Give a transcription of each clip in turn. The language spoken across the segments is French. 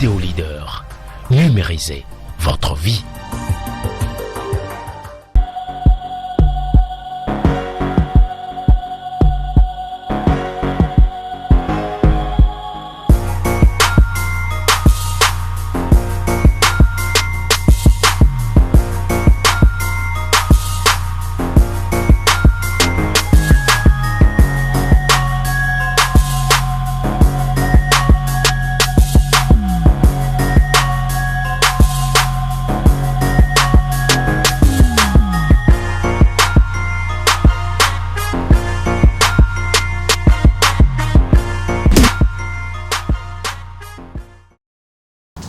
Vidéo Leader. Numérisez votre vie.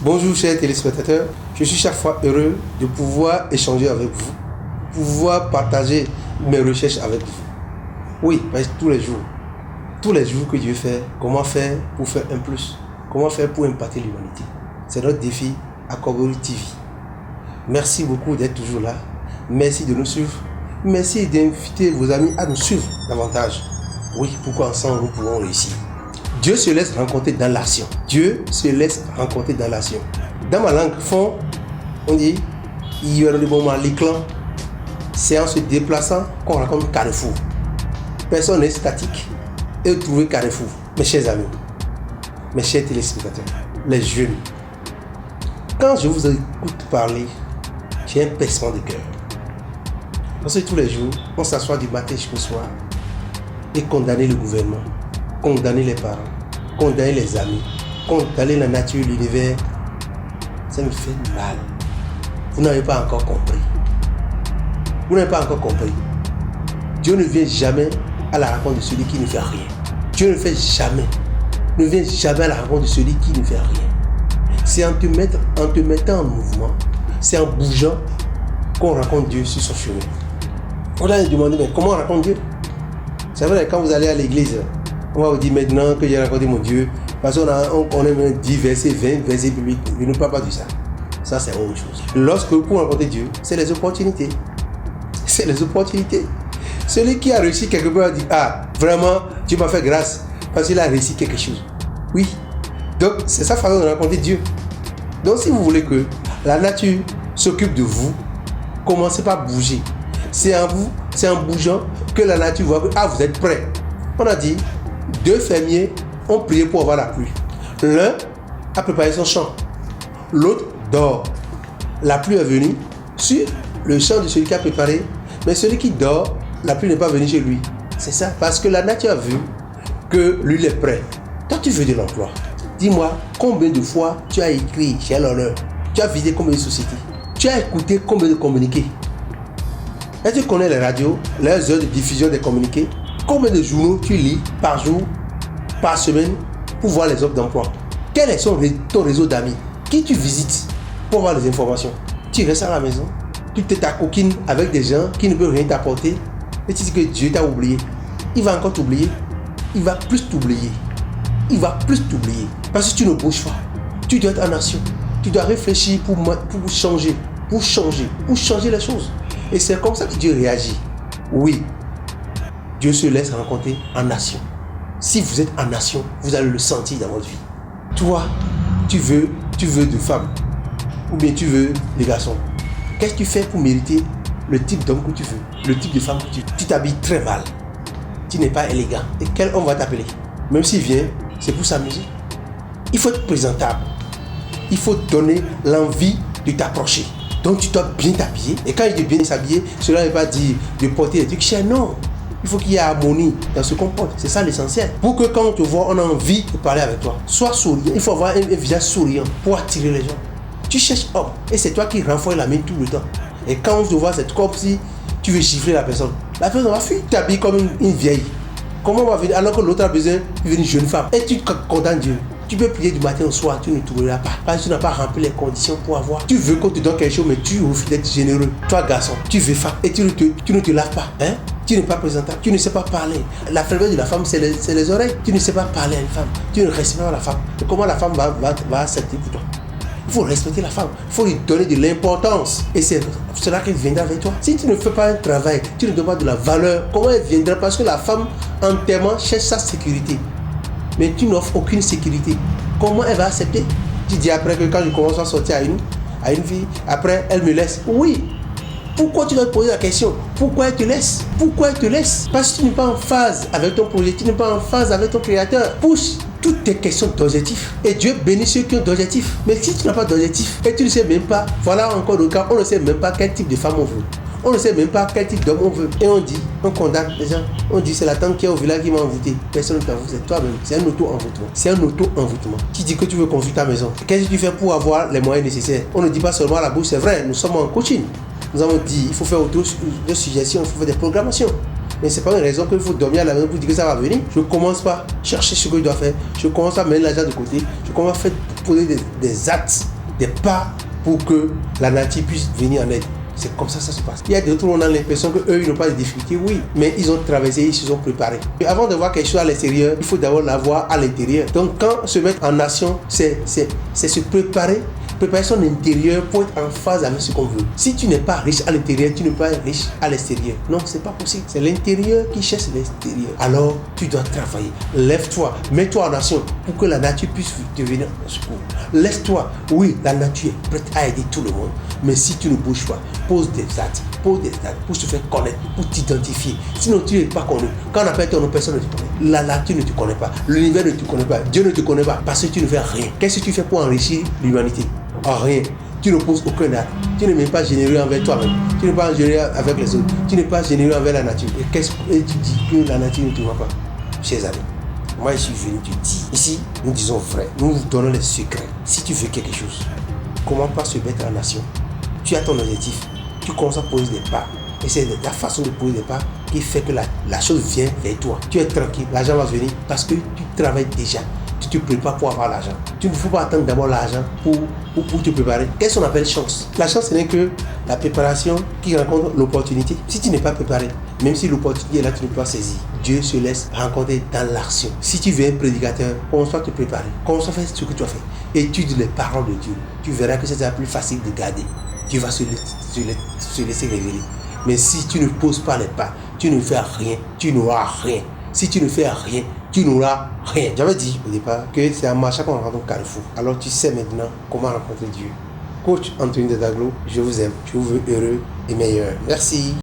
Bonjour chers téléspectateurs, je suis chaque fois heureux de pouvoir échanger avec vous, pouvoir partager mes recherches avec vous. Oui, parce que tous les jours que Dieu fait, comment faire pour faire un plus, comment faire pour impacter l'humanité. C'est notre défi à Corbery TV. Merci beaucoup d'être toujours là, merci de nous suivre, merci d'inviter vos amis à nous suivre davantage. Oui, pourquoi ensemble nous pouvons réussir. Dieu se laisse rencontrer dans l'action. Dieu se laisse rencontrer dans l'action. Dans ma langue fond, on dit il y aura le moment l'éclan. C'est en se déplaçant qu'on rencontre Carrefour. Personne n'est statique et trouver Carrefour. Mes chers amis, mes chers téléspectateurs, les jeunes, quand je vous écoute parler, j'ai un pincement de cœur. Parce que tous les jours, on s'assoit du matin jusqu'au soir et condamner le gouvernement, condamner les parents, condamner les amis, condamner la nature, l'univers. Ça me fait mal. Vous n'avez pas encore compris. Vous n'avez pas encore compris. Dieu ne vient jamais à la rencontre de celui qui ne fait rien. Dieu ne vient jamais à la rencontre de celui qui ne fait rien. C'est en te mettant en mouvement, c'est en bougeant qu'on rencontre Dieu sur son chemin. On va se demander, mais comment on rencontre Dieu? C'est vrai, quand vous allez à l'église, on va vous dire maintenant que j'ai rencontré mon Dieu, parce qu'on connaît même 10 versets, 20 versets bibliques. Je ne parle pas de ça. Ça, c'est autre chose. Lorsque pour rencontrer Dieu, c'est les opportunités. C'est les opportunités. Celui qui a réussi quelque part dit, ah, vraiment, Dieu m'a fait grâce, parce qu'il a réussi quelque chose. Oui. Donc, c'est sa façon de rencontrer Dieu. Donc, si vous voulez que la nature s'occupe de vous, commencez par bouger. C'est en vous, c'est en bougeant que la nature voit que, ah, vous êtes prêts. On a dit, 2 fermiers ont prié pour avoir la pluie. L'un a préparé son champ. L'autre dort. La pluie est venue sur le champ de celui qui a préparé. Mais celui qui dort, la pluie n'est pas venue chez lui. C'est ça. Parce que la nature a vu que lui est prêt. Toi, tu veux de l'emploi. Dis-moi, combien de fois tu as écrit chez l'honneur? Tu as visité combien de sociétés? Tu as écouté combien de communiqués? Est-ce que tu connais les radios, les heures de diffusion des communiqués? Combien de journaux tu lis par jour, par semaine, pour voir les offres d'emploi? Quel est ton réseau d'amis? Qui tu visites pour voir les informations? Tu restes à la maison, tu te coquine avec des gens qui ne peuvent rien t'apporter et tu dis que Dieu t'a oublié. Il va encore t'oublier. Il va plus t'oublier. Il va plus t'oublier. Parce que tu ne bouges pas. Tu dois être en action. Tu dois réfléchir pour changer. Pour changer les choses. Et c'est comme ça que Dieu réagit. Oui. Dieu se laisse rencontrer en action. Si vous êtes en action, vous allez le sentir dans votre vie. Toi, tu veux de femmes. Ou bien tu veux des garçons. Qu'est-ce que tu fais pour mériter le type d'homme que tu veux, le type de femme que tu veux? Tu t'habilles très mal. Tu n'es pas élégant. Et quel homme va t'appeler? Même s'il vient, c'est pour s'amuser. Il faut être présentable. Il faut donner l'envie de t'approcher. Donc tu dois bien t'habiller. Et quand il dit bien s'habiller, cela ne veut pas dire de porter des trucs chers. Non. Il faut qu'il y ait harmonie dans ce qu'on porte. C'est ça l'essentiel. Pour que quand on te voit, on a envie de parler avec toi. Sois souriant. Il faut avoir un visage souriant pour attirer les gens. Tu cherches homme. Et c'est toi qui renforce la main tout le temps. Et quand on te voit, c'est comme si tu veux gifler la personne. La personne va fuir. Tu t'habilles comme une vieille. Comment on va venir alors que l'autre a besoin d'une jeune femme? Et tu condamnes Dieu. Tu peux prier du matin au soir, tu ne trouveras pas. Parce que tu n'as pas rempli les conditions pour avoir. Tu veux qu'on te donne quelque chose, mais tu refuses d'être généreux. Toi, garçon, tu veux femme et tu ne te laves pas. Hein? Tu n'es pas présentable. Tu ne sais pas parler. La faiblesse de la femme, c'est les oreilles. Tu ne sais pas parler à une femme. Tu ne respectes pas la femme. Et comment la femme va accepter pour toi? Il faut respecter la femme. Il faut lui donner de l'importance. Et c'est cela qu'elle viendra avec toi. Si tu ne fais pas un travail, tu ne donnes pas de la valeur, comment elle viendra? Parce que la femme, entièrement, cherche sa sécurité. Mais tu n'offres aucune sécurité. Comment elle va accepter? Tu dis après que quand je commence à sortir à une fille, après elle me laisse. Oui. Pourquoi tu dois te poser la question? Pourquoi elle te laisse? Pourquoi elle te laisse? Parce que tu n'es pas en phase avec ton projet, tu n'es pas en phase avec ton créateur. Pousse toutes tes questions d'objectifs. Et Dieu bénit ceux qui ont d'objectifs. Mais si tu n'as pas d'objectif et tu ne sais même pas, voilà encore le cas, on ne sait même pas quel type de femme on veut. On ne sait même pas quel type d'homme on veut. Et on dit, on condamne les gens. On dit, c'est la tante qui est au village qui m'a envoûté. Personne ne t'envoûte, c'est toi-même. C'est un auto-envoûtement. C'est un auto-envoûtement. Tu dis que tu veux construire ta maison. Qu'est-ce que tu fais pour avoir les moyens nécessaires? On ne dit pas seulement à la bouche, c'est vrai, nous sommes en coaching. Nous avons dit, il faut faire autre de suggestions, il faut faire des programmations. Mais ce n'est pas une raison qu'il faut dormir à la maison pour dire que ça va venir. Je ne commence pas à chercher ce que je dois faire. Je commence à mettre l'argent de côté. Je commence à poser des actes, des pas pour que la nature puisse venir en aide. C'est comme ça que ça se passe. Il y a d'autres, on a l'impression qu'eux, ils n'ont pas de difficultés. Oui, mais ils ont traversé, ils se sont préparés. Et avant de voir quelque chose à l'extérieur, il faut d'abord l'avoir à l'intérieur. Donc, quand se mettre en action, c'est se préparer. Préparer son intérieur pour être en phase avec ce qu'on veut. Si tu n'es pas riche à l'intérieur, tu n'es pas riche à l'extérieur. Non, c'est pas possible. C'est l'intérieur qui cherche l'extérieur. Alors, tu dois travailler. Lève-toi, mets-toi en action pour que la nature puisse te venir en secours. Laisse-toi. Oui, la nature est prête à aider tout le monde. Mais si tu ne bouges pas, pose des actes pour te faire connaître, pour t'identifier. Sinon, tu n'es pas connu. Quand on appelle ton nom, personne ne te connaît. La nature ne te connaît pas. L'univers ne te connaît pas. Dieu ne te connaît pas parce que tu ne fais rien. Qu'est-ce que tu fais pour enrichir l'humanité? Rien. Tu ne poses aucun acte. Tu n'es même pas généreux envers toi-même. Tu n'es pas généreux avec les autres. Tu n'es pas généreux envers la nature. Et tu dis que la nature ne te voit pas? Chers amis, moi je suis venu te dire. Ici, nous disons vrai. Nous vous donnons les secrets. Si tu veux quelque chose, comment pas se mettre en action? Tu as ton objectif. Tu commences à poser des pas. Et c'est la façon de poser des pas qui fait que la chose vient vers toi. Tu es tranquille. L'argent va venir parce que tu travailles déjà. Tu te prépares pour avoir l'argent. Tu ne faut pas attendre d'avoir l'argent pour te préparer. Qu'est-ce qu'on appelle chance? La chance, ce n'est que la préparation qui rencontre l'opportunité. Si tu n'es pas préparé, même si l'opportunité est là, tu ne peux pas saisir. Dieu se laisse rencontrer dans l'action. Si tu veux un prédicateur, commence à te préparer. Commence à faire ce que tu as fait. Étudie les paroles de Dieu. Tu verras que c'est plus facile de garder. Dieu va se laisser révéler. Mais si tu ne poses pas les pas, tu ne fais rien, tu n'auras rien. Si tu ne fais rien, tu n'auras rien. J'avais dit au départ que c'est en marchant qu'on rencontre au carrefour. Alors tu sais maintenant comment rencontrer Dieu. Coach Anthony Dedaglo, je vous aime, je vous veux heureux et meilleur. Merci.